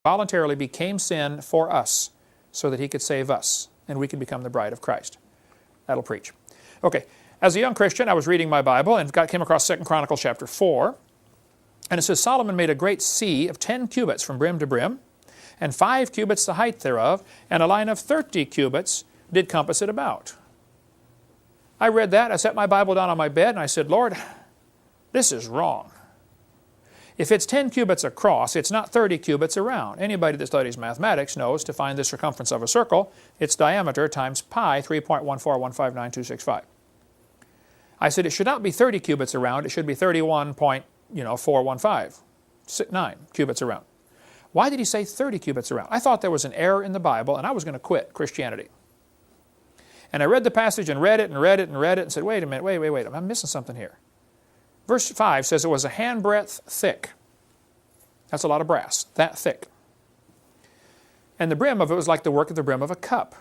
voluntarily became sin for us so that he could save us and we could become the bride of Christ. That'll preach. Okay, as a young Christian, I was reading my Bible and came across 2 Chronicles chapter 4. And it says, Solomon made a great sea of 10 cubits from brim to brim, and 5 cubits the height thereof, and a line of 30 cubits did compass it about. I read that, I set my Bible down on my bed, and I said, Lord, this is wrong. If it's 10 cubits across, it's not 30 cubits around. Anybody that studies mathematics knows to find the circumference of a circle, its diameter times pi, 3.14159.265. I said it should not be 30 cubits around, it should be 31.415.9 cubits around. Why did he say 30 cubits around? I thought there was an error in the Bible and I was going to quit Christianity. And I read the passage and read it and read it and read it and said, wait a minute, wait, I'm missing something here. Verse 5 says it was a handbreadth thick. That's a lot of brass, that thick. And the brim of it was like the work of the brim of a cup.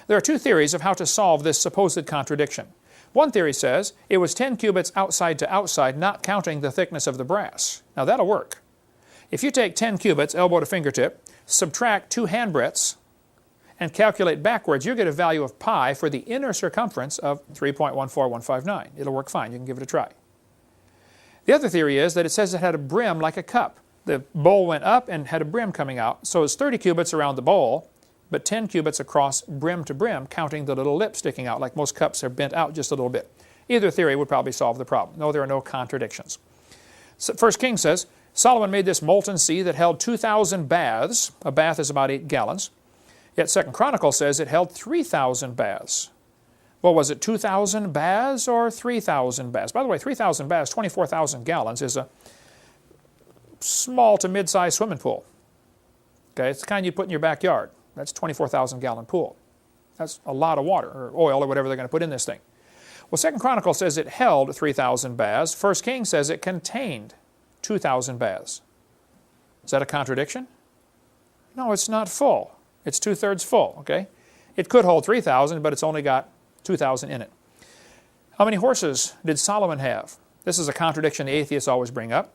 There are 2 theories of how to solve this supposed contradiction. One theory says it was 10 cubits outside to outside, not counting the thickness of the brass. Now that'll work. If you take 10 cubits, elbow to fingertip, subtract 2 handbreadths, and calculate backwards, you get a value of pi for the inner circumference of 3.14159. It'll work fine. You can give it a try. The other theory is that it says it had a brim like a cup. The bowl went up and had a brim coming out. So it's 30 cubits around the bowl, but 10 cubits across brim to brim, counting the little lip sticking out, like most cups are bent out just a little bit. Either theory would probably solve the problem. No, there are no contradictions. So 1 Kings says, Solomon made this molten sea that held 2,000 baths. A bath is about 8 gallons. Yet 2 Chronicles says it held 3,000 baths. Well, was it 2,000 baths or 3,000 baths? By the way, 3,000 baths, 24,000 gallons, is a small to mid-sized swimming pool. Okay, it's the kind you put in your backyard. That's a 24,000 gallon pool. That's a lot of water, or oil, or whatever they're going to put in this thing. Well, 2 Chronicles says it held 3,000 baths. 1 Kings says it contained 2,000 baths. Is that a contradiction? No, it's not full. It's 2/3 full, okay? It could hold 3,000, but it's only got 2,000 in it. How many horses did Solomon have? This is a contradiction the atheists always bring up.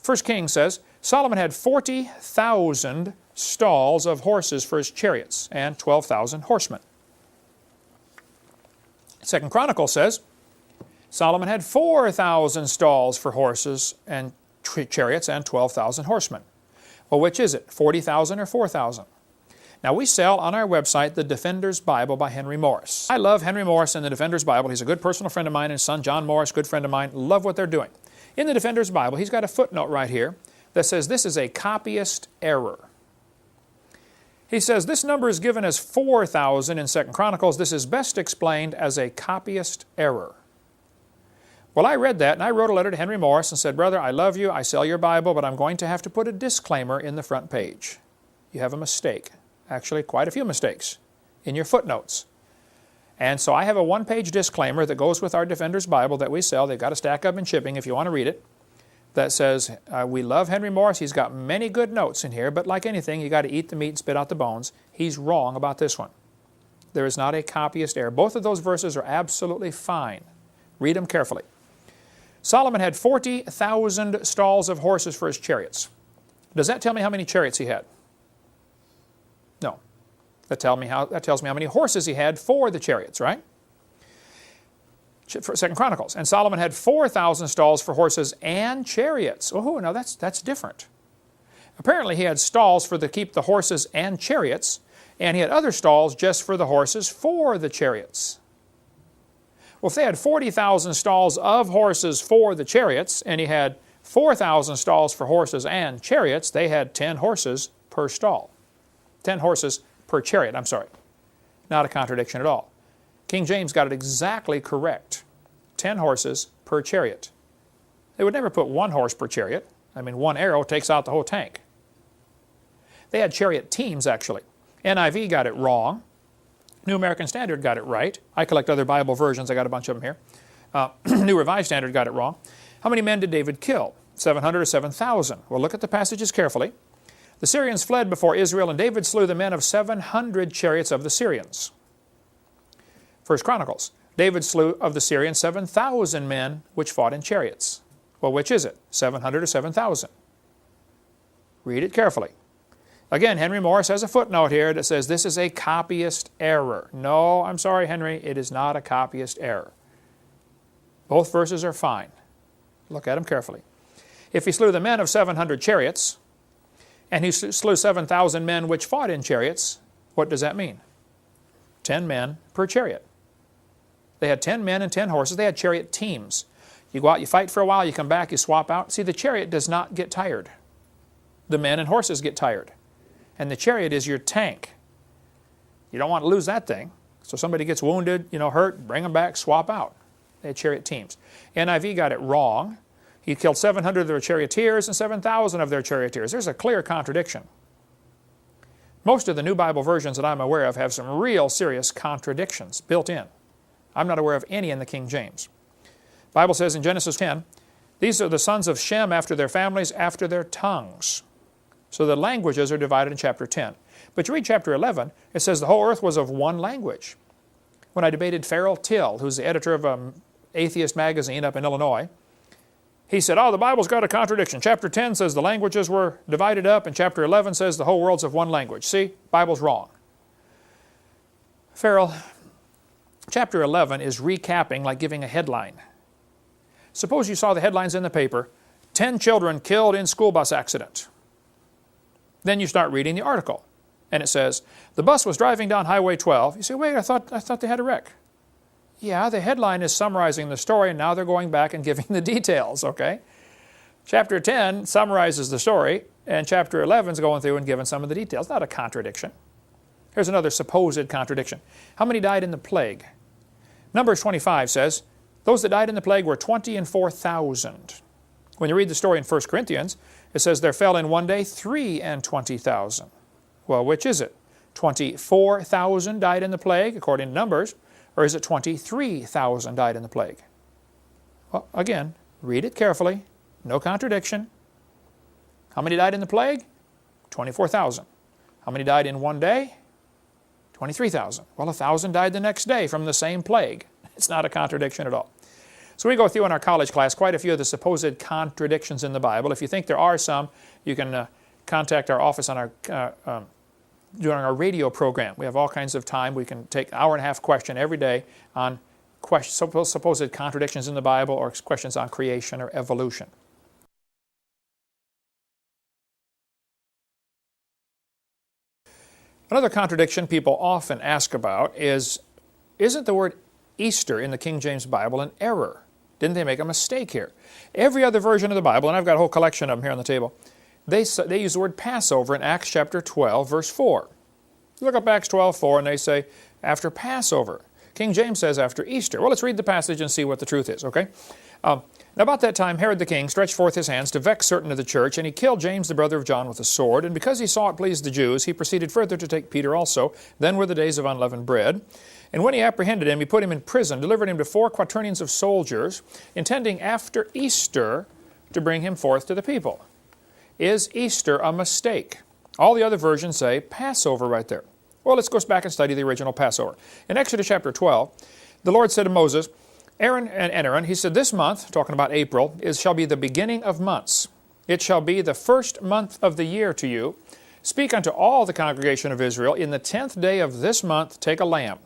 1 Kings says, Solomon had 40,000 stalls of horses for his chariots and 12,000 horsemen. 2 Chronicles says, Solomon had 4,000 stalls for horses and chariots and 12,000 horsemen. Well, which is it, 40,000 or 4,000? Now, we sell on our website the Defender's Bible by Henry Morris. I love Henry Morris and the Defender's Bible. He's a good personal friend of mine, and his son John Morris, good friend of mine. Love what they're doing. In the Defender's Bible, he's got a footnote right here that says this is a copyist error. He says this number is given as 4,000 in 2 Chronicles. This is best explained as a copyist error. Well, I read that and I wrote a letter to Henry Morris and said, Brother, I love you, I sell your Bible, but I'm going to have to put a disclaimer in the front page. You have a mistake. Actually, quite a few mistakes in your footnotes. And so I have a 1-page disclaimer that goes with our Defender's Bible that we sell. They've got a stack up in shipping if you want to read it. That says, we love Henry Morris. He's got many good notes in here, but like anything, you got to eat the meat and spit out the bones. He's wrong about this one. There is not a copyist error. Both of those verses are absolutely fine. Read them carefully. Solomon had 40,000 stalls of horses for his chariots. Does that tell me how many chariots he had? No. That tells me how many horses he had for the chariots, right? 2 Chronicles. And Solomon had 4,000 stalls for horses and chariots. Oh, now that's different. Apparently he had stalls to keep the horses and chariots, and he had other stalls just for the horses for the chariots. Well, if they had 40,000 stalls of horses for the chariots, and he had 4,000 stalls for horses and chariots, they had 10 horses per stall. 10 horses per chariot, I'm sorry. Not a contradiction at all. King James got it exactly correct. 10 horses per chariot. They would never put 1 horse per chariot. I mean, 1 arrow takes out the whole tank. They had chariot teams, actually. NIV got it wrong. New American Standard got it right. I collect other Bible versions. I got a bunch of them here. New Revised Standard got it wrong. How many men did David kill? 700 or 7,000? Well, look at the passages carefully. The Syrians fled before Israel, and David slew the men of 700 chariots of the Syrians. 1 Chronicles. David slew of the Syrians 7,000 men which fought in chariots. Well, which is it? 700 or 7,000? Read it carefully. Again, Henry Morris has a footnote here that says this is a copyist error. No, I'm sorry, Henry, it is not a copyist error. Both verses are fine. Look at them carefully. If he slew the men of 700 chariots, and he slew 7,000 men which fought in chariots, what does that mean? 10 men per chariot. They had 10 men and 10 horses. They had chariot teams. You go out, you fight for a while, you come back, you swap out. See, the chariot does not get tired. The men and horses get tired. And the chariot is your tank. You don't want to lose that thing. So somebody gets wounded, hurt, bring them back, swap out. They had chariot teams. NIV got it wrong. He killed 700 of their charioteers and 7,000 of their charioteers. There's a clear contradiction. Most of the New Bible versions that I'm aware of have some real serious contradictions built in. I'm not aware of any in the King James. The Bible says in Genesis 10, these are the sons of Shem after their families, after their tongues. So the languages are divided in chapter 10. But you read chapter 11, it says the whole earth was of one language. When I debated Farrell Till, who's the editor of an atheist magazine up in Illinois, he said, the Bible's got a contradiction. Chapter 10 says the languages were divided up, and chapter 11 says the whole world's of one language. See, Bible's wrong. Farrell, chapter 11 is recapping like giving a headline. Suppose you saw the headlines in the paper, 10 children killed in school bus accident. Then you start reading the article, and it says, the bus was driving down Highway 12. You say, wait, I thought they had a wreck. Yeah, the headline is summarizing the story, and now they're going back and giving the details, okay? Chapter 10 summarizes the story, and chapter 11 is going through and giving some of the details. Not a contradiction. Here's another supposed contradiction. How many died in the plague? Numbers 25 says, those that died in the plague were 20 and 4,000. When you read the story in 1 Corinthians, it says there fell in one day 3 and 20,000. Well, which is it? 24,000 died in the plague, according to Numbers, or is it 23,000 died in the plague? Well, again, read it carefully. No contradiction. How many died in the plague? 24,000. How many died in one day? 23,000. Well, 1,000 died the next day from the same plague. It's not a contradiction at all. So we go through in our college class quite a few of the supposed contradictions in the Bible. If you think there are some, you can contact our office on our during our radio program. We have all kinds of time. We can take an hour-and-a-half question every day on supposed contradictions in the Bible or questions on creation or evolution. Another contradiction people often ask about is, isn't the word Easter in the King James Bible an error? Didn't they make a mistake here? Every other version of the Bible, and I've got a whole collection of them here on the table, they use the word Passover in Acts chapter 12, verse 4. Look up Acts 12, 4, and they say, after Passover. King James says after Easter. Well, let's read the passage and see what the truth is, okay? Now, about that time, Herod the king stretched forth his hands to vex certain of the church, and he killed James, the brother of John, with a sword. And because he saw it pleased the Jews, he proceeded further to take Peter also. Then were the days of unleavened bread. And when he apprehended him, he put him in prison, delivered him to 4 quaternions of soldiers, intending after Easter to bring him forth to the people. Is Easter a mistake? All the other versions say Passover right there. Well, let's go back and study the original Passover. In Exodus chapter 12, the Lord said to Moses, Aaron, he said, this month, talking about April, shall be the beginning of months. It shall be the first month of the year to you. Speak unto all the congregation of Israel, in the 10th day of this month take a lamb.